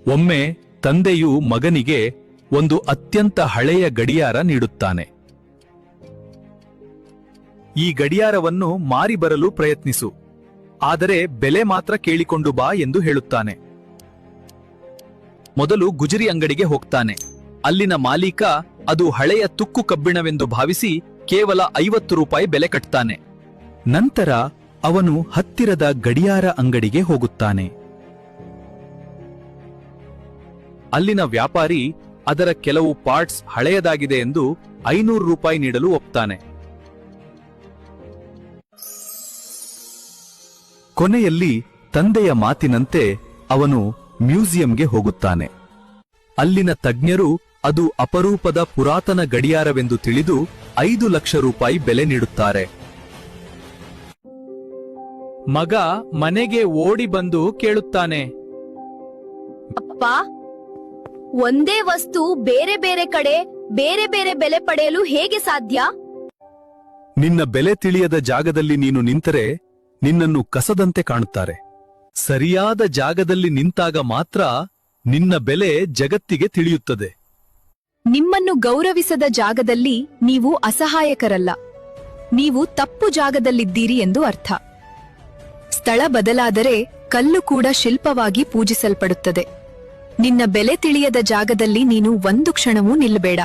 ಒಮ್ಮೆ ತಂದೆಯು ಮಗನಿಗೆ ಒಂದು ಅತ್ಯಂತ ಹಳೆಯ ಗಡಿಯಾರ ನೀಡುತ್ತಾನೆ. ಈ ಗಡಿಯಾರವನ್ನು ಮಾರಿ ಬರಲು ಪ್ರಯತ್ನಿಸು, ಆದರೆ ಬೆಲೆ ಮಾತ್ರ ಕೇಳಿಕೊಂಡು ಬಾ ಎಂದು ಹೇಳುತ್ತಾನೆ. ಮೊದಲು ಗುಜರಿ ಅಂಗಡಿಗೆ ಹೋಗ್ತಾನೆ. ಅಲ್ಲಿನ ಮಾಲೀಕ ಅದು ಹಳೆಯ ತುಕ್ಕು ಕಬ್ಬಿಣವೆಂದು ಭಾವಿಸಿ ಕೇವಲ 50 ರೂಪಾಯಿ ಬೆಲೆ ಕಟ್ತಾನೆ. ನಂತರ ಅವನು ಹತ್ತಿರದ ಗಡಿಯಾರ ಅಂಗಡಿಗೆ ಹೋಗುತ್ತಾನೆ. ಅಲ್ಲಿನ ವ್ಯಾಪಾರಿ ಅದರ ಕೆಲವು ಪಾರ್ಟ್ಸ್ ಹಳೆಯದಾಗಿದೆ ಎಂದು 500 ರೂಪಾಯಿ ನೀಡಲು ಒಪ್ತಾನೆ. ಕೊನೆಯಲ್ಲಿ ತಂದೆಯ ಮಾತಿನಂತೆ ಅವನು ಮ್ಯೂಸಿಯಂಗೆ ಹೋಗುತ್ತಾನೆ. ಅಲ್ಲಿನ ತಜ್ಞರು ಅದು ಅಪರೂಪದ ಪುರಾತನ ಗಡಿಯಾರವೆಂದು ತಿಳಿದು 5 ಲಕ್ಷ ರೂಪಾಯಿ ಬೆಲೆ ನೀಡುತ್ತಾರೆ. ಮಗ ಮನೆಗೆ ಓಡಿ ಬಂದು ಕೇಳುತ್ತಾನೆ, ಅಪ್ಪ, ಒಂದೇ ವಸ್ತು ಬೇರೆ ಬೇರೆ ಕಡೆ ಬೇರೆ ಬೇರೆ ಬೆಲೆ ಪಡೆಯಲು ಹೇಗೆ ಸಾಧ್ಯ? ನಿನ್ನ ಬೆಲೆ ತಿಳಿಯದ ಜಾಗದಲ್ಲಿ ನೀನು ನಿಂತರೆ ನಿನ್ನನ್ನು ಕಸದಂತೆ ಕಾಣುತ್ತಾರೆ. ಸರಿಯಾದ ಜಾಗದಲ್ಲಿ ನಿಂತಾಗ ಮಾತ್ರ ನಿನ್ನ ಬೆಲೆ ಜಗತ್ತಿಗೆ ತಿಳಿಯುತ್ತದೆ. ನಿಮ್ಮನ್ನು ಗೌರವಿಸದ ಜಾಗದಲ್ಲಿ ನೀವು ಅಸಹಾಯಕರಲ್ಲ, ನೀವು ತಪ್ಪು ಜಾಗದಲ್ಲಿದ್ದೀರಿ ಎಂದು ಅರ್ಥ. ಸ್ಥಳ ಬದಲಾದರೆ ಕಲ್ಲು ಕೂಡ ಶಿಲ್ಪವಾಗಿ ಪೂಜಿಸಲ್ಪಡುತ್ತದೆ. ನಿನ್ನ ಬೆಲೆ ತಿಳಿಯದ ಜಾಗದಲ್ಲಿ ನೀನು ಒಂದು ಕ್ಷಣವೂ ನಿಲ್ಲಬೇಡ.